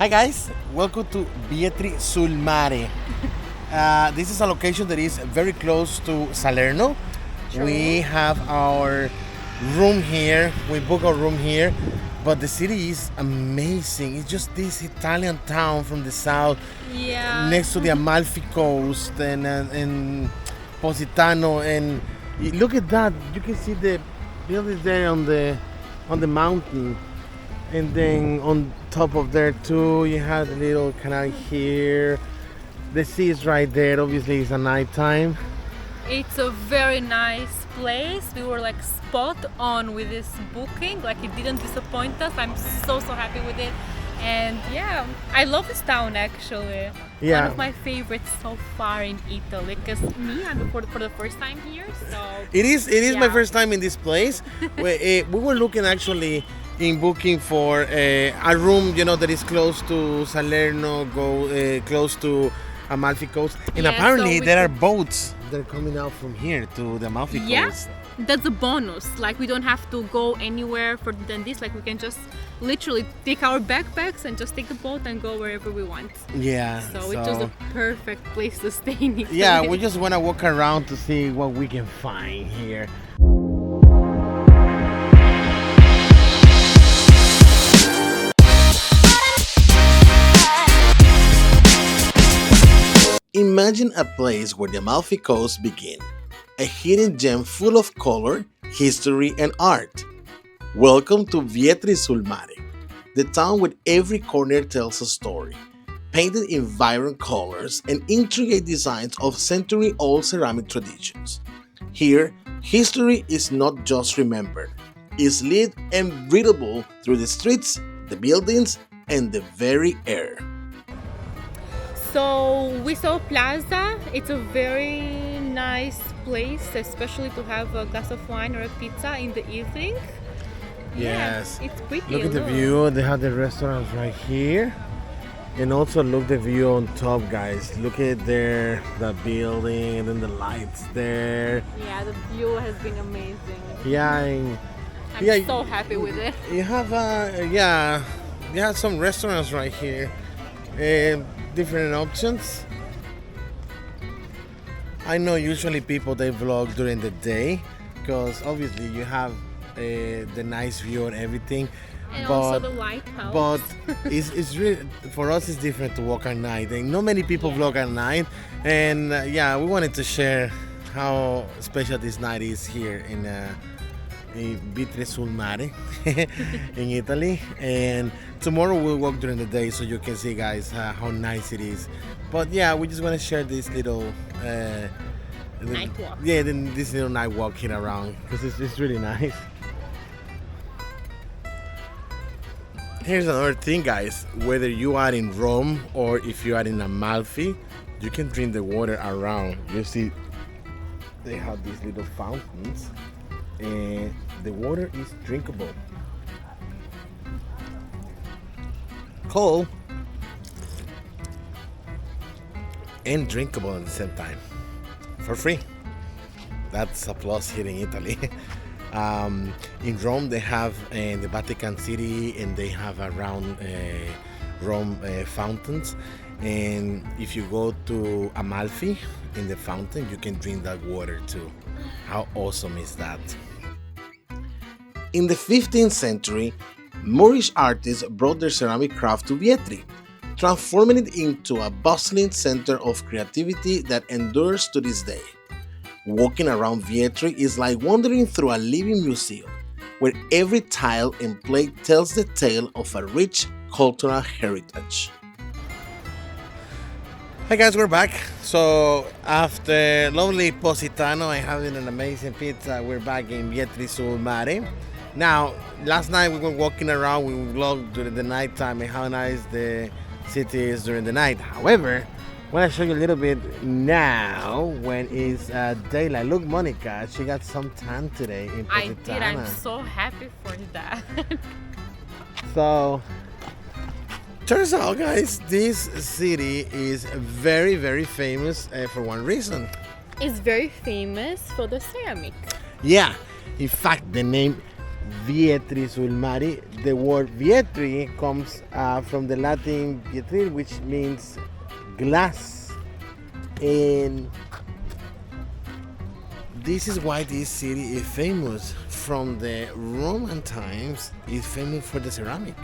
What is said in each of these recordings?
Hi guys, welcome to Vietri Sul Mare. This is a location that is very close to Salerno. Sure. We have our room here. We book our room here, but the city is amazing. It's just this Italian town from the south, Yeah. next to the Amalfi Coast and Positano. And look at that! You can see the buildings there on the mountain. And then on top of there too, you have a little canal here. The sea is right there. Obviously, it's a nighttime. It's a very nice place. We were like spot on with this booking. Like it didn't disappoint us. I'm so happy with it. And yeah, I love this town actually. Yeah. One of my favorites so far in Italy. Because I'm for the first time here. So It is my Yeah. first time in this place. We were looking actually in booking for a room, that is close to Salerno, close to Amalfi Coast. And Yeah, apparently so we there are could- boats that are coming out from here to the Amalfi Yeah, Coast. that's a bonus. Like we don't have to go anywhere further than this. Like we can just literally take our backpacks and just take the boat and go wherever we want. Yeah. So it's just a perfect place to stay in Italy. Yeah, we just want to walk around to see what we can find here. Imagine a place where the Amalfi Coast begins, a hidden gem full of color, history, and art. Welcome to Vietri Sul Mare, the town where every corner tells a story, painted in vibrant colors and intricate designs of century-old ceramic traditions. Here, history is not just remembered, it's lived and breathable through the streets, the buildings, and the very air. So we saw Plaza. It's a very nice place, especially to have a glass of wine or a pizza in the evening. Yes. Yeah, it's pretty. Look at the view. They have the restaurants right here. And also look the view on top, guys. Look at there, the building, and then the lights there. Yeah, the view has been amazing. Yeah, and I'm yeah, so happy with it. you have you have some restaurants right here. Different options. I know usually people they vlog during the day because obviously you have the nice view and everything. And but also the lighthouse. but it's really for us it's different to walk at night and not many people vlog at night and we wanted to share how special this night is here in Vietri Sul Mare in Italy, and tomorrow we'll walk during the day so you can see, guys, how nice it is. But yeah, we just want to share this little Night walk. Yeah, then this little night walk here around because it's really nice. Here's another thing, guys. Whether you are in Rome or if you are in Amalfi, you can drink the water around. You see, they have these little fountains, and the water is drinkable. Cold and drinkable at the same time, for free. That's a plus here in Italy. In Rome, they have the Vatican City, and they have around Rome fountains. And if you go to Amalfi in the fountain, you can drink that water too. How awesome is that? In the 15th century, Moorish artists brought their ceramic craft to Vietri, transforming it into a bustling center of creativity that endures to this day. Walking around Vietri is like wandering through a living museum, where every tile and plate tells the tale of a rich cultural heritage. Hi guys, we're back. So after lovely Positano and having an amazing pizza, we're back in Vietri Sul Mare. Now, last night we were walking around, we vlogged during the night time and how nice the city is during the night. However, I want to show you a little bit now when it's daylight. Look, Monica, she got some tan today in I Positano. did. I'm so happy for that. So, turns out, guys, this city is very, very famous for one reason. It's very famous for the ceramic. Yeah, in fact, the name Vietri Sul Mare the word Vietri comes from the Latin Vietri, which means glass. And this is why this city is famous. From the Roman times, it's famous for the ceramic.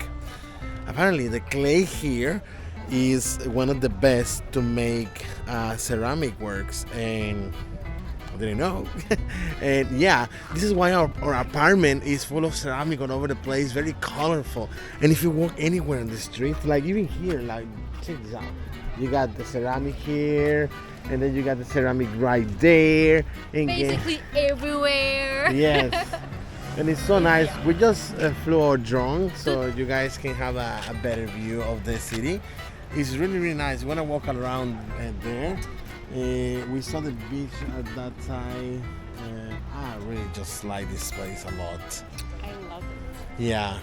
Apparently, the clay here is one of the best to make ceramic works, and I didn't know. And yeah, this is why our apartment is full of ceramic all over the place, very colorful. And if you walk anywhere on the street, like even here, like check this out. You got the ceramic here, and then you got the ceramic right there. And Basically everywhere. yes. And it's so nice. We just flew our drone so you guys can have a better view of the city. It's really, really nice. You want to walk around there. We saw the beach at that time. I really just like this place a lot. I love it. Yeah.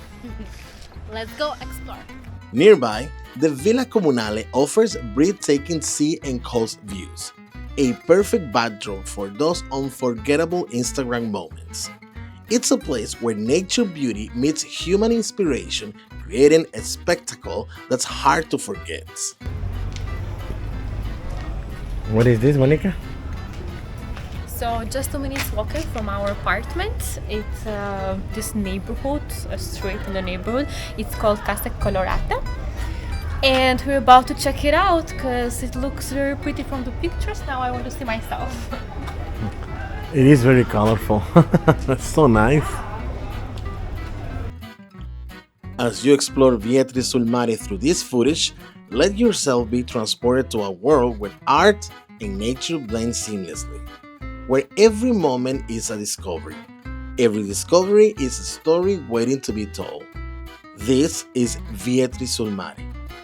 Let's go explore. Nearby, the Villa Comunale offers breathtaking sea and coast views, a perfect backdrop for those unforgettable Instagram moments. It's a place where nature beauty meets human inspiration, creating a spectacle that's hard to forget. What is this, Monika? So just 2 minutes walking from our apartment. It's this neighborhood, a street in the neighborhood. It's called Casa Colorata. And we're about to check it out because it looks very pretty from the pictures. Now I want to see myself. It is very colorful. That's so nice. As you explore Vietri Sul Mare through this footage, let yourself be transported to a world where art and nature blend seamlessly, where every moment is a discovery. Every discovery is a story waiting to be told. This is Vietri Sul Mare,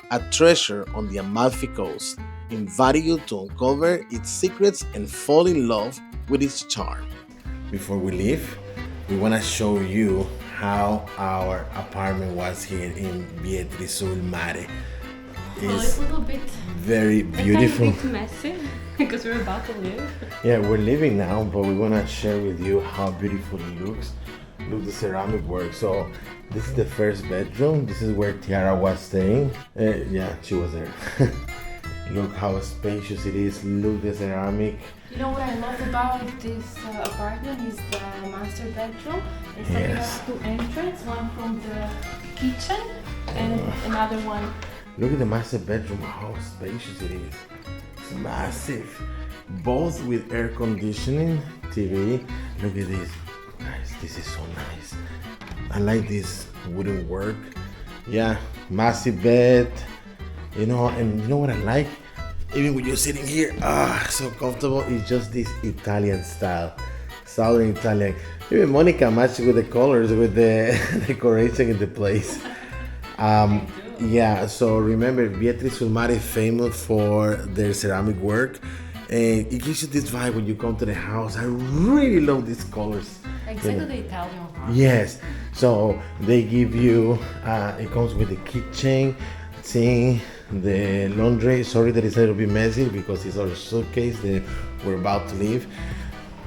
a treasure on the Amalfi Coast, inviting you to uncover its secrets and fall in love with its charm. Before we leave, we want to show you how our apartment was here in Vietri Sul Mare. It's a little bit very beautiful. A bit messy because we're about to live. Yeah, we're living now, but we want to share with you how beautiful it looks. Look, the ceramic work. So this is the first bedroom. This is where Tiara was staying. Yeah, she was there. Look how spacious it is. Look, the ceramic. You know what I love about this apartment is the master bedroom. It's like Yes. two entrances, one from the kitchen and another one. Look at the master bedroom, how spacious it is. It's massive. Both with air conditioning, TV. Look at this. Guys, this is so nice. I like this wooden work. Yeah, massive bed. You know, and you know what I like? Even when you're sitting here, so comfortable. It's just this Italian style. Southern Italian. Even Monika matched with the colors, with the decoration in the place. Yeah, so remember, Vietri Sul Mare is famous for their ceramic work, and it gives you this vibe when you come to the house. I really love these colors. Exactly the Italian one. Yes, so they give you, it comes with the kitchen, sink, the laundry. Sorry that it's a little bit messy because it's our suitcase that we're about to leave.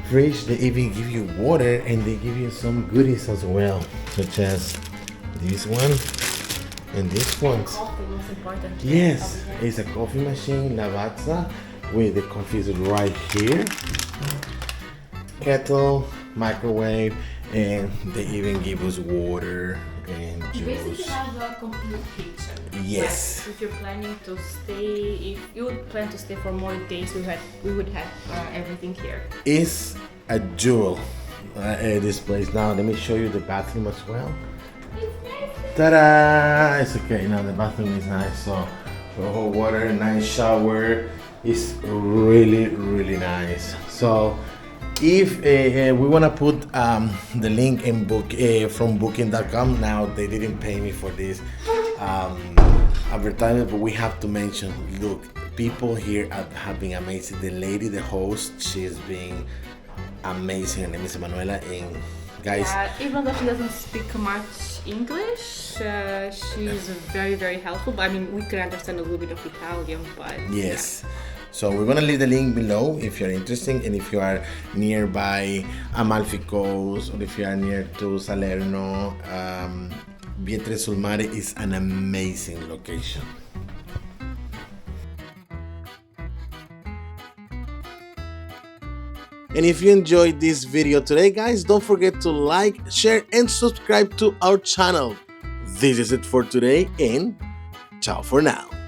Fridge, they even give you water and they give you some goodies as well, such as this one. And this one. Coffee is important. Yes, it's a coffee machine, Lavazza, with the coffee is right here. Kettle, microwave, and they even give us water and You basically juice. have a complete kitchen. Yes. Like, if you're planning to stay, if you would plan to stay for more days, we would have everything here. It's a jewel, this place. Now let me show you the bathroom as well. Ta-da! It's okay. Now the bathroom is nice. So hot water, nice shower. It's really, really nice. So if we want to put the link in book from booking.com. Now they didn't pay me for this advertisement, but we have to mention, look, people here have been amazing. The lady, the host, she's been amazing. Her name is Manuela, and guys, Even though she doesn't speak much English, she's very, very helpful. But I mean, we could understand a little bit of Italian, but yes. So we're gonna leave the link below if you're interested, and if you are nearby Amalfi Coast, or if you are near to Salerno, Vietri Sul Mare is an amazing location. And if you enjoyed this video today, guys, don't forget to like, share, and subscribe to our channel. This is it for today, and ciao for now.